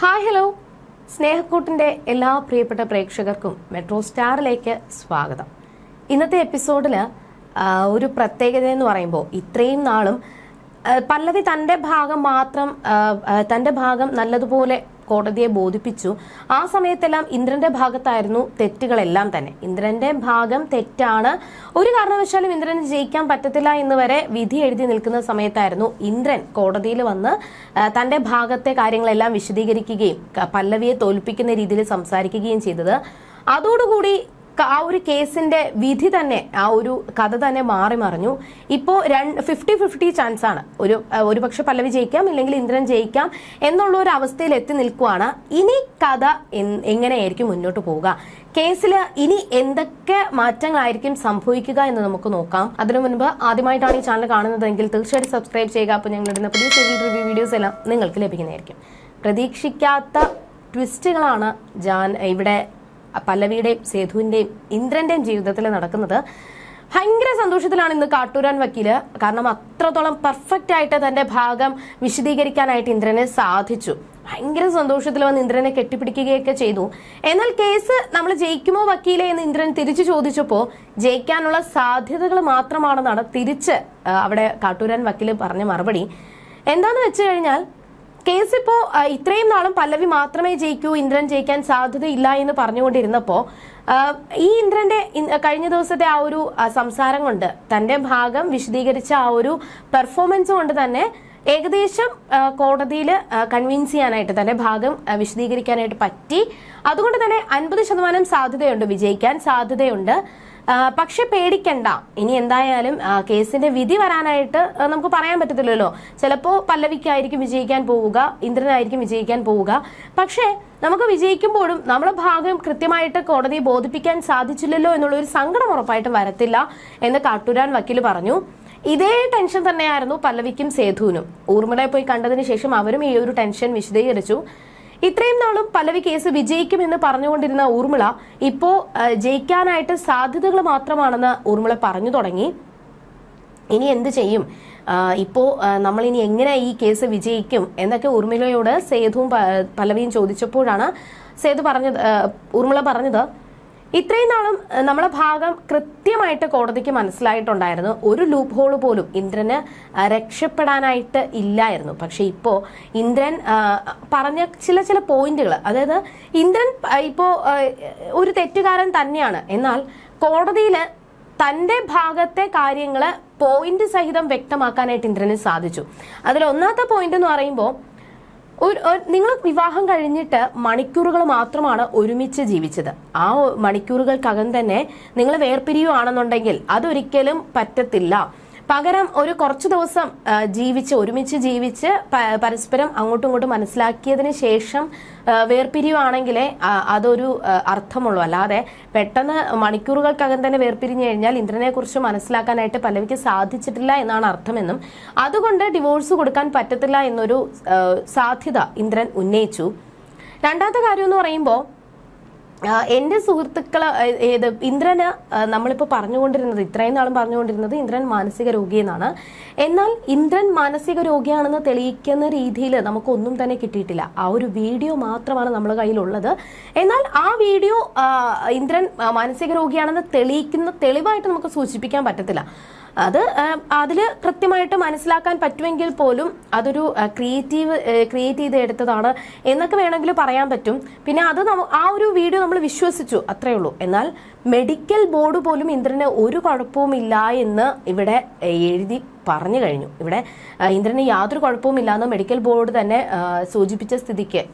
Hi hello സ്നേഹക്കൂട്ടിൻ്റെ എല്ലാ പ്രിയപ്പെട്ട പ്രേക്ഷകർക്കും മെട്രോ സ്റ്റാറിലേക്ക് സ്വാഗതം. ഇന്നത്തെ എപ്പിസോഡിൽ ഒരു പ്രത്യേകത എന്ന് പറയുമ്പോൾ ഇത്രയും നാളും പല്ലവി തൻ്റെ ഭാഗം നല്ലതുപോലെ കോടതിയെ ബോധിപ്പിച്ചു. ആ സമയത്തെല്ലാം ഇന്ദ്രന്റെ ഭാഗത്തായിരുന്നു തെറ്റുകളെല്ലാം തന്നെ. ഇന്ദ്രന്റെ ഭാഗം തെറ്റാണ്, ഒരു കാരണവശാലും ഇന്ദ്രന് ജയിക്കാൻ പറ്റത്തില്ല എന്ന് വരെ വിധി എഴുതി നിൽക്കുന്ന സമയത്തായിരുന്നു ഇന്ദ്രൻ കോടതിയിൽ വന്ന് തന്റെ ഭാഗത്തെ കാര്യങ്ങളെല്ലാം വിശദീകരിക്കുകയും പല്ലവിയെ തോൽപ്പിക്കുന്ന രീതിയിൽ സംസാരിക്കുകയും ചെയ്തത്. അതോടുകൂടി ആ ഒരു കേസിന്റെ വിധി തന്നെ, ആ ഒരു കഥ തന്നെ മാറി മറിഞ്ഞു. ഇപ്പോൾ 50-50 ചാൻസ് ആണ്. ഒരു പക്ഷെ പല്ലവി ജയിക്കാം, ഇല്ലെങ്കിൽ ഇന്ദ്രൻ ജയിക്കാം എന്നുള്ള ഒരു അവസ്ഥയിൽ എത്തി നിൽക്കുവാണ്. ഇനി കഥ എങ്ങനെയായിരിക്കും മുന്നോട്ട് പോവുക, കേസിൽ ഇനി എന്തൊക്കെ മാറ്റങ്ങളായിരിക്കും സംഭവിക്കുക എന്ന് നമുക്ക് നോക്കാം. അതിനു മുൻപ് ആദ്യമായിട്ടാണ് ഈ ചാനൽ കാണുന്നതെങ്കിൽ തീർച്ചയായിട്ടും സബ്സ്ക്രൈബ് ചെയ്യുക. അപ്പോൾ ഞങ്ങളിടുന്ന പുതിയ സീരിയൽ റിവ്യൂ വീഡിയോസ് എല്ലാം നിങ്ങൾക്ക് ലഭിക്കുന്നതായിരിക്കും. പ്രതീക്ഷിക്കാത്ത ട്വിസ്റ്റുകളാണ് ഇവിടെ പല്ലവിയുടെയും സേതുവിന്റെയും ഇന്ദ്രന്റെയും ജീവിതത്തിൽ നടക്കുന്നത്. ഭയങ്കര സന്തോഷത്തിലാണ് ഇന്ന് കാട്ടൂരാൻ വക്കീല്. കാരണം അത്രത്തോളം പെർഫെക്റ്റ് ആയിട്ട് തന്റെ ഭാഗം വിശദീകരിക്കാനായിട്ട് ഇന്ദ്രനെ സാധിച്ചു. ഭയങ്കര സന്തോഷത്തിൽ വന്ന് ഇന്ദ്രനെ കെട്ടിപ്പിടിക്കുകയൊക്കെ ചെയ്തു. എന്നാൽ കേസ് നമ്മൾ ജയിക്കുമോ വക്കീലെ എന്ന് ഇന്ദ്രൻ തിരിച്ചു ചോദിച്ചപ്പോൾ ജയിക്കാനുള്ള സാധ്യതകൾ മാത്രമാണെന്നാണ് തിരിച്ച് അവിടെ കാട്ടൂരാൻ വക്കീല് പറഞ്ഞ മറുപടി. എന്താന്ന് വെച്ച് കഴിഞ്ഞാൽ കേസ് ഇപ്പോ ഇത്രയും നാളും പല്ലവി മാത്രമേ ജയിക്കൂ, ഇന്ദ്രൻ ജയിക്കാൻ സാധ്യതയില്ല എന്ന് പറഞ്ഞുകൊണ്ടിരുന്നപ്പോ ഈ ഇന്ദ്രന്റെ കഴിഞ്ഞ ദിവസത്തെ ആ ഒരു സംസാരം കൊണ്ട്, തന്റെ ഭാഗം വിശദീകരിച്ച ആ ഒരു പെർഫോമൻസ് കൊണ്ട് തന്നെ ഏകദേശം കോടതിയിൽ കൺവിൻസ് ചെയ്യാനായിട്ട്, തന്റെ ഭാഗം വിശദീകരിക്കാനായിട്ട് പറ്റി. അതുകൊണ്ട് തന്നെ 50% സാധ്യതയുണ്ട്, വിജയിക്കാൻ സാധ്യതയുണ്ട്. പക്ഷെ പേടിക്കണ്ട, ഇനി എന്തായാലും കേസിന്റെ വിധി വരാനായിട്ട് നമുക്ക് പറയാൻ പറ്റത്തില്ലല്ലോ. ചിലപ്പോൾ പല്ലവിക്കായിരിക്കും വിജയിക്കാൻ പോവുക, ഇന്ദ്രനായിരിക്കും വിജയിക്കാൻ പോവുക. പക്ഷേ നമുക്ക് വിജയിക്കുമ്പോഴും നമ്മളെ ഭാഗം കൃത്യമായിട്ട് കോടതിയെ ബോധിപ്പിക്കാൻ സാധിച്ചില്ലല്ലോ എന്നുള്ള ഒരു സങ്കടം ഉറപ്പായിട്ടും വരത്തില്ല എന്ന് കാട്ടൂരാൻ വക്കീല് പറഞ്ഞു. ഇതേ ടെൻഷൻ തന്നെയായിരുന്നു പല്ലവിക്കും സേതുവിനും. ഊർമിളയെ പോയി കണ്ടതിന് ശേഷം അവരും ഈ ഒരു ടെൻഷൻ വിശദീകരിച്ചു. ഇത്രയും നാളും പല്ലവി കേസ് വിജയിക്കുമെന്ന് പറഞ്ഞുകൊണ്ടിരുന്ന ഊർമിള ഇപ്പോ ജയിക്കാനായിട്ട് സാധ്യതകൾ മാത്രമാണെന്ന് ഊർമിള പറഞ്ഞു തുടങ്ങി. ഇനി എന്ത് ചെയ്യും, ഇപ്പോ നമ്മൾ ഇനി എങ്ങനെ ഈ കേസ് വിജയിക്കും എന്നൊക്കെ ഊർമിളയോട് സേതുവും പല്ലവിയും ചോദിച്ചപ്പോഴാണ് ഊർമിള പറഞ്ഞത്, ഇത്രയും നാളും നമ്മളെ ഭാഗം കൃത്യമായിട്ട് കോടതിക്ക് മനസ്സിലായിട്ടുണ്ടായിരുന്നു. ഒരു ലൂപ്പ് ഹോള് പോലും ഇന്ദ്രന് രക്ഷപ്പെടാനായിട്ട് ഇല്ലായിരുന്നു. പക്ഷെ ഇപ്പോ ഇന്ദ്രൻ പറഞ്ഞ ചില പോയിന്റുകൾ, അതായത് ഇന്ദ്രൻ ഇപ്പോ ഒരു തെറ്റുകാരൻ തന്നെയാണ്, എന്നാൽ കോടതിയിൽ തന്റെ ഭാഗത്തെ കാര്യങ്ങള് പോയിന്റ് സഹിതം വ്യക്തമാക്കാനായിട്ട് ഇന്ദ്രന് സാധിച്ചു. അതിൽ ഒന്നാമത്തെ പോയിന്റ് എന്ന് പറയുമ്പോൾ, നിങ്ങൾ വിവാഹം കഴിഞ്ഞിട്ട് മണിക്കൂറുകൾ മാത്രമാണ് ഒരുമിച്ച് ജീവിച്ചത്. ആ മണിക്കൂറുകൾക്കകം തന്നെ നിങ്ങൾ വേർപിരിയുവാണെന്നുണ്ടെങ്കിൽ അതൊരിക്കലും പറ്റത്തില്ല. പകരം ഒരു കുറച്ചു ദിവസം ഒരുമിച്ച് ജീവിച്ച് പരസ്പരം അങ്ങോട്ടും ഇങ്ങോട്ടും മനസ്സിലാക്കിയതിന് ശേഷം വേർപിരിയുവാണെങ്കിലേ അതൊരു അർത്ഥമുള്ളൂ. അല്ലാതെ പെട്ടെന്ന് മണിക്കൂറുകൾക്കകം തന്നെ വേർപിരിഞ്ഞു കഴിഞ്ഞാൽ ഇന്ദ്രനെ കുറിച്ച് മനസ്സിലാക്കാനായിട്ട് പല്ലവിക്ക് സാധിച്ചിട്ടില്ല എന്നാണ് അർത്ഥമെന്നും അതുകൊണ്ട് ഡിവോഴ്സ് കൊടുക്കാൻ പറ്റത്തില്ല എന്നൊരു സാധ്യത ഇന്ദ്രൻ ഉന്നയിച്ചു. രണ്ടാമത്തെ കാര്യം എന്ന് പറയുമ്പോൾ, എന്റെ സുഹൃത്തുക്കള് ഇന്ദ്രന് നമ്മളിപ്പോൾ പറഞ്ഞുകൊണ്ടിരുന്നത്, ഇത്രയും നാളും പറഞ്ഞുകൊണ്ടിരുന്നത് ഇന്ദ്രൻ മാനസിക രോഗിയെന്നാണ്. എന്നാൽ ഇന്ദ്രൻ മാനസിക രോഗിയാണെന്ന് തെളിയിക്കുന്ന രീതിയിൽ നമുക്കൊന്നും തന്നെ കിട്ടിയിട്ടില്ല. ആ ഒരു വീഡിയോ മാത്രമാണ് നമ്മുടെ കയ്യിലുള്ളത്. എന്നാൽ ആ വീഡിയോ ഇന്ദ്രൻ മാനസിക രോഗിയാണെന്ന് തെളിയിക്കുന്ന തെളിവായിട്ട് നമുക്ക് സൂചിപ്പിക്കാൻ പറ്റത്തില്ല. അതിൽ കൃത്യമായിട്ട് മനസ്സിലാക്കാൻ പറ്റുമെങ്കിൽ പോലും അതൊരു ക്രിയേറ്റ് ചെയ്ത് എടുത്തതാണ് എന്നൊക്കെ വേണമെങ്കിൽ പറയാൻ പറ്റും. പിന്നെ ആ ഒരു വീഡിയോ നമ്മൾ വിശ്വസിച്ചു, അത്രേ ഉള്ളൂ. എന്നാൽ മെഡിക്കൽ ബോർഡ് പോലും ഇന്ദ്രന് ഒരു കുഴപ്പവുമില്ല എന്ന് ഇവിടെ എഴുതി പറഞ്ഞു കഴിഞ്ഞു. ഇവിടെ ഇന്ദ്രന് യാതൊരു കുഴപ്പവുമില്ല എന്ന് മെഡിക്കൽ ബോർഡ് തന്നെ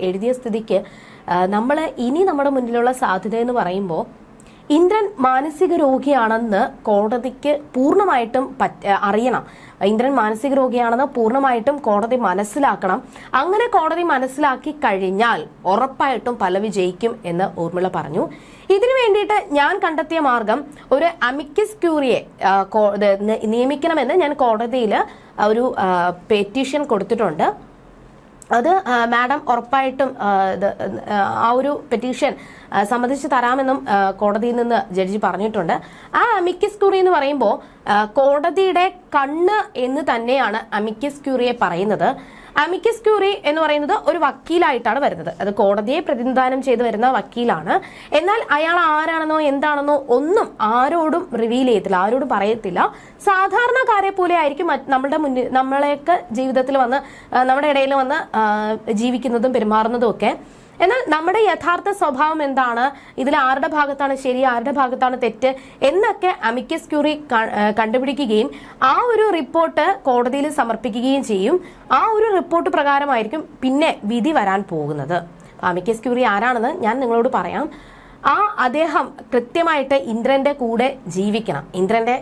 എഴുതിയ സ്ഥിതിക്ക് ഇനി നമ്മുടെ മുന്നിലുള്ള സാധ്യത എന്ന് പറയുമ്പോൾ, ഇന്ദ്രൻ മാനസിക രോഗിയാണെന്ന് കോടതിക്ക് പൂർണ്ണമായിട്ടും അറിയണം. ഇന്ദ്രൻ മാനസിക രോഗിയാണെന്ന് പൂർണ്ണമായിട്ടും കോടതി മനസ്സിലാക്കണം. അങ്ങനെ കോടതി മനസ്സിലാക്കി കഴിഞ്ഞാൽ ഉറപ്പായിട്ടും പല്ലവി ജയിക്കും എന്ന് ഊർമിള പറഞ്ഞു. ഇതിനു വേണ്ടിയിട്ട് ഞാൻ കണ്ടെത്തിയ മാർഗം, ഒരു അമിക്കസ് ക്യൂറിയെ നിയമിക്കണമെന്ന് ഞാൻ കോടതിയിൽ ഒരു പെറ്റീഷൻ കൊടുത്തിട്ടുണ്ട്. അത് മാഡം ഉറപ്പായിട്ടും ആ ഒരു പെറ്റീഷൻ സമ്മതിച്ചു തരാമെന്നും കോടതിയിൽ നിന്ന് ജഡ്ജി പറഞ്ഞിട്ടുണ്ട്. ആ അമിക്കസ് ക്യൂറി എന്ന് പറയുമ്പോൾ കോടതിയുടെ കണ്ണ് എന്ന് തന്നെയാണ് അമിക്കസ് ക്യൂറിയെ പറയുന്നത്. അമിക്കസ് ക്യൂറി എന്ന് പറയുന്നത് ഒരു വക്കീലായിട്ടാണ് വരുന്നത്. അത് കോടതിയെ പ്രതിനിധാനം ചെയ്ത് വരുന്ന വക്കീലാണ്. എന്നാൽ അയാൾ ആരാണെന്നോ എന്താണെന്നോ ഒന്നും ആരോടും റിവീൽ ചെയ്യത്തില്ല, ആരോടും പറയത്തില്ല. സാധാരണക്കാരെ പോലെ ആയിരിക്കും നമ്മളുടെ മുന്നിൽ, നമ്മളെയൊക്കെ ജീവിതത്തിൽ വന്ന് നമ്മുടെ ഇടയിൽ വന്ന് ജീവിക്കുന്നതും പെരുമാറുന്നതും ഒക്കെ. എന്നാൽ നമ്മുടെ യഥാർത്ഥ സ്വഭാവം എന്താണ്, ഇതിൽ ആരുടെ ഭാഗത്താണ് ശരി, ആരുടെ ഭാഗത്താണ് തെറ്റ് എന്നൊക്കെ അമിക്കസ് ക്യൂറി കണ്ടുപിടിക്കുകയും ആ ഒരു റിപ്പോർട്ട് കോടതിയിൽ സമർപ്പിക്കുകയും ചെയ്യും. ആ ഒരു റിപ്പോർട്ട് പ്രകാരമായിരിക്കും പിന്നെ വിധി വരാൻ പോകുന്നത്. അമിക്കസ് ക്യൂറി ആരാണെന്ന് ഞാൻ നിങ്ങളോട് പറയാം. അദ്ദേഹം കൃത്യമായിട്ട് ഇന്ദ്രന്റെ കൂടെ ജീവിക്കണം. ഇന്ദ്രന്റെ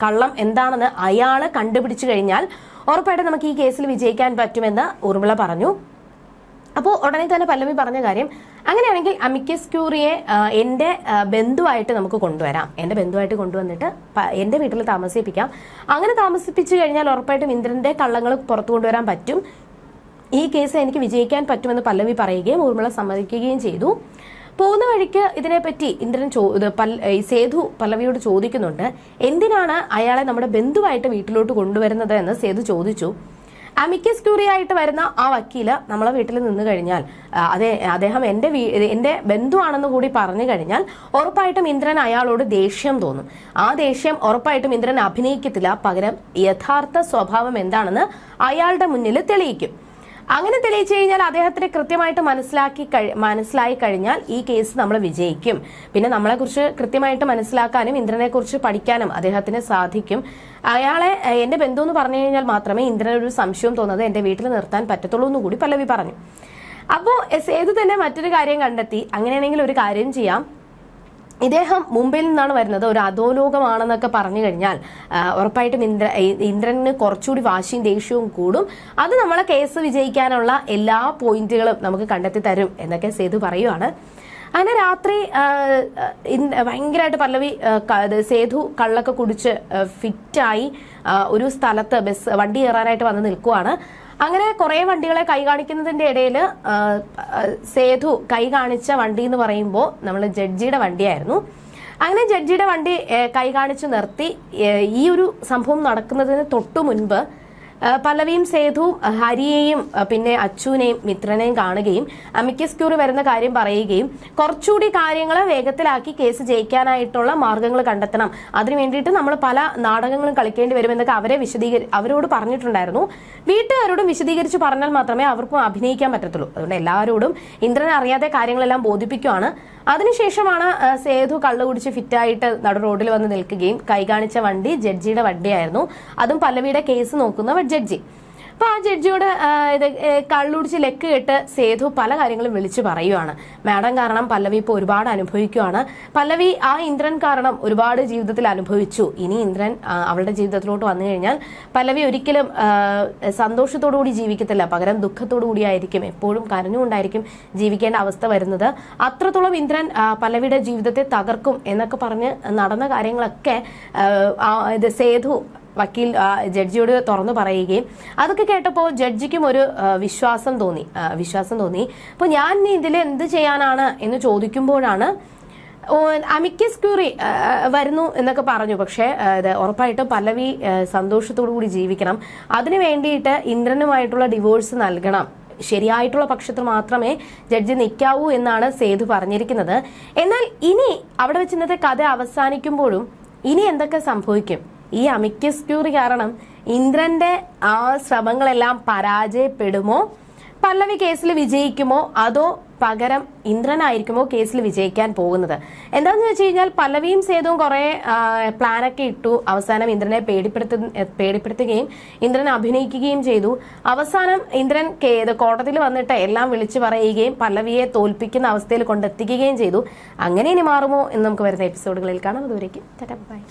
കള്ളം എന്താണെന്ന് അയാള് കണ്ടുപിടിച്ചു കഴിഞ്ഞാൽ ഉറപ്പായിട്ടും നമുക്ക് ഈ കേസിൽ വിജയിക്കാൻ പറ്റുമെന്ന് ഊർമിള പറഞ്ഞു. അപ്പോൾ ഉടനെ തന്നെ പല്ലവി പറഞ്ഞ കാര്യം, അങ്ങനെയാണെങ്കിൽ അമിക്കസ് ക്യൂറിയെ എൻ്റെ ബന്ധുവായിട്ട് നമുക്ക് കൊണ്ടുവരാം, എൻ്റെ ബന്ധുവായിട്ട് കൊണ്ടുവന്നിട്ട് എൻ്റെ വീട്ടിൽ താമസിപ്പിക്കാം. അങ്ങനെ താമസിപ്പിച്ചു കഴിഞ്ഞാൽ ഉറപ്പായിട്ടും ഇന്ദ്രന്റെ കള്ളങ്ങൾ പുറത്തു കൊണ്ടുവരാൻ പറ്റും, ഈ കേസ് എനിക്ക് വിജയിക്കാൻ പറ്റുമെന്ന് പല്ലവി പറയുകയും ഊർമിള സമ്മതിക്കുകയും ചെയ്തു. പോകുന്ന വഴിക്ക് ഇതിനെപ്പറ്റി ഇന്ദ്രൻ സേതു പല്ലവിയോട് ചോദിക്കുന്നുണ്ട്, എന്തിനാണ് അയാളെ നമ്മുടെ ബന്ധുവായിട്ട് വീട്ടിലോട്ട് കൊണ്ടുവരുന്നത് എന്ന് സേതു ചോദിച്ചു. അമിക്കസ് ക്യൂറി ആയിട്ട് വരുന്ന ആ വക്കീല് നമ്മളെ വീട്ടിൽ നിന്ന് കഴിഞ്ഞാൽ അദ്ദേഹം എൻ്റെ ബന്ധുവാണെന്ന് കൂടി പറഞ്ഞു കഴിഞ്ഞാൽ ഉറപ്പായിട്ടും ഇന്ദ്രൻ അയാളോട് ദേഷ്യം തോന്നും. ആ ദേഷ്യം ഉറപ്പായിട്ടും ഇന്ദ്രൻ അഭിനയിക്കത്തില്ല, പകരം യഥാർത്ഥ സ്വഭാവം എന്താണെന്ന് അയാളുടെ മുന്നിൽ തെളിയിക്കും. അങ്ങനെ തെളിയിച്ചു കഴിഞ്ഞാൽ അദ്ദേഹത്തിന് കൃത്യമായിട്ട് മനസ്സിലായി കഴിഞ്ഞാൽ ഈ കേസ് നമ്മൾ വിജയിക്കും. പിന്നെ നമ്മളെക്കുറിച്ച് കൃത്യമായിട്ട് മനസ്സിലാക്കാനും ഇന്ദ്രനെ കുറിച്ച് പഠിക്കാനും അദ്ദേഹത്തിന് സാധിക്കും. അയാളെ എന്റെ ബന്ധു എന്ന് പറഞ്ഞു കഴിഞ്ഞാൽ മാത്രമേ ഇന്ദ്രനൊരു സംശയം തോന്നുന്നത് എന്റെ വീട്ടിൽ നിർത്താൻ പറ്റത്തുള്ളൂ എന്ന് കൂടി പല്ലവി പറഞ്ഞു. അപ്പോ സേതു തന്നെ മറ്റൊരു കാര്യം കണ്ടെത്തി, അങ്ങനെയാണെങ്കിൽ ഒരു കാര്യം ചെയ്യാം, ഇദ്ദേഹം മുംബൈയിൽ നിന്നാണ് വരുന്നത്, ഒരു അധോലോകമാണെന്നൊക്കെ പറഞ്ഞു കഴിഞ്ഞാൽ ഉറപ്പായിട്ടും ഇന്ദ്രന് കുറച്ചുകൂടി വാശിയും ദേഷ്യവും കൂടും. അത് നമ്മളെ കേസ് വിജയിക്കാനുള്ള എല്ലാ പോയിന്റുകളും നമുക്ക് കണ്ടെത്തി തരും എന്നൊക്കെ സേതു പറയുവാണ്. അങ്ങനെ രാത്രി ഭയങ്കരമായിട്ട് പല്ലവി സേതു കള്ളൊക്കെ കുടിച്ച് ഫിറ്റായി ഒരു സ്ഥലത്ത് വണ്ടി കയറാനായിട്ട് വന്ന് നിൽക്കുവാണ്. അങ്ങനെ കുറെ വണ്ടികളെ കൈ കാണിക്കുന്നതിന്റെ ഇടയിൽ സേതു കൈ കാണിച്ച വണ്ടി എന്ന് പറയുമ്പോൾ നമ്മൾ ജഡ്ജിയുടെ വണ്ടിയായിരുന്നു. അങ്ങനെ ജഡ്ജിയുടെ വണ്ടി കൈ കാണിച്ച് നിർത്തി. ഈ ഒരു സംഭവം നടക്കുന്നതിന് തൊട്ടു മുൻപ് പല്ലവിയും സേതുവും ഹരിയെയും പിന്നെ അച്ചുവിനെയും മിത്രനെയും കാണുകയും അമിക്കസ് ക്യൂറി വരുന്ന കാര്യം പറയുകയും കുറച്ചുകൂടി കാര്യങ്ങൾ വേഗത്തിലാക്കി കേസ് ജയിക്കാനായിട്ടുള്ള മാർഗങ്ങൾ കണ്ടെത്തണം, അതിനു വേണ്ടിയിട്ട് നമ്മൾ പല നാടകങ്ങളും കളിക്കേണ്ടി വരുമെന്നൊക്കെ അവരോട് പറഞ്ഞിട്ടുണ്ടായിരുന്നു. വീട്ടുകാരോടും വിശദീകരിച്ച് പറഞ്ഞാൽ മാത്രമേ അവർക്കും അഭിനയിക്കാൻ പറ്റത്തുള്ളൂ. അതുകൊണ്ട് എല്ലാവരോടും ഇന്ദ്രൻ അറിയാത്ത കാര്യങ്ങളെല്ലാം ബോധിപ്പിക്കുകയാണ്. അതിനുശേഷമാണ് സേതു കള്ളു കുടിച്ച് ഫിറ്റായിട്ട് നടു റോഡിൽ വന്ന് നിൽക്കുകയും കൈ കാണിച്ച വണ്ടി ജഡ്ജിയുടെ വണ്ടിയായിരുന്നു, അതും പല്ലവിയുടെ കേസ് നോക്കുന്ന ജഡ്ജി. അപ്പൊ ആ ജഡ്ജിയോട് കള്ളുടിച്ച് ലെക്ക് കേട്ട് സേതു പല കാര്യങ്ങളും വിളിച്ചു പറയുവാണ്. മാഡം കാരണം പല്ലവി ഇപ്പോൾ ഒരുപാട് അനുഭവിക്കുവാണ്, പല്ലവി ആ ഇന്ദ്രൻ കാരണം ഒരുപാട് ജീവിതത്തിൽ അനുഭവിച്ചു. ഇനി ഇന്ദ്രൻ അവളുടെ ജീവിതത്തിലോട്ട് വന്നു കഴിഞ്ഞാൽ പല്ലവി ഒരിക്കലും സന്തോഷത്തോടുകൂടി ജീവിക്കത്തില്ല, പകരം ദുഃഖത്തോടു കൂടിയായിരിക്കും, എപ്പോഴും കരഞ്ഞുകൊണ്ടായിരിക്കും ജീവിക്കേണ്ട അവസ്ഥ വരുന്നത്. അത്രത്തോളം ഇന്ദ്രൻ പല്ലവിയുടെ ജീവിതത്തെ തകർക്കും എന്നൊക്കെ പറഞ്ഞ് നടന്ന കാര്യങ്ങളൊക്കെ സേതു വക്കീൽ ജഡ്ജിയോട് തുറന്നു പറയുകയും അതൊക്കെ കേട്ടപ്പോൾ ജഡ്ജിക്കും ഒരു വിശ്വാസം തോന്നി. അപ്പോൾ ഞാൻ ഇതിൽ എന്ത് ചെയ്യാനാണ് എന്ന് ചോദിക്കുമ്പോഴാണ് അമിക്കസ് ക്യൂറി വരുന്നു എന്നൊക്കെ പറഞ്ഞു. പക്ഷേ ഉറപ്പായിട്ടും പല്ലവി സന്തോഷത്തോടു കൂടി ജീവിക്കണം, അതിനു വേണ്ടിയിട്ട് ഇന്ദ്രനുമായിട്ടുള്ള ഡിവോഴ്സ് നൽകണം, ശരിയായിട്ടുള്ള പക്ഷത്തിൽ മാത്രമേ ജഡ്ജി നിൽക്കാവൂ എന്നാണ് സേതു പറഞ്ഞിരിക്കുന്നത്. എന്നാൽ ഇനി അവിടെ വെച്ച് ഇന്നത്തെ കഥ അവസാനിക്കുമ്പോഴും ഇനി എന്തൊക്കെ സംഭവിക്കും? ഈ അമിക്കസ് ക്യൂറി കാരണം ഇന്ദ്രന്റെ ആ ശ്രമങ്ങളെല്ലാം പരാജയപ്പെടുമോ? പല്ലവി കേസിൽ വിജയിക്കുമോ? അതോ പകരം ഇന്ദ്രനായിരിക്കുമോ കേസിൽ വിജയിക്കാൻ പോകുന്നത്? എന്താണെന്ന് വെച്ച് കഴിഞ്ഞാൽ പല്ലവിയും സേതുവും കുറെ പ്ലാനൊക്കെ ഇട്ടു. അവസാനം ഇന്ദ്രനെ പേടിപ്പെടുത്തുകയും ഇന്ദ്രനെ അഭിനയിക്കുകയും ചെയ്തു. അവസാനം ഇന്ദ്രൻ കോടതിയിൽ വന്നിട്ട് എല്ലാം വിളിച്ചു പറയുകയും പല്ലവിയെ തോൽപ്പിക്കുന്ന അവസ്ഥയിൽ കൊണ്ടെത്തിക്കുകയും ചെയ്തു. അങ്ങനെ ഇനി മാറുമോ എന്ന് നമുക്ക് വരുന്ന എപ്പിസോഡുകളിൽ കാണാം. അതുവരേക്കും ടാറ്റാ ബൈ.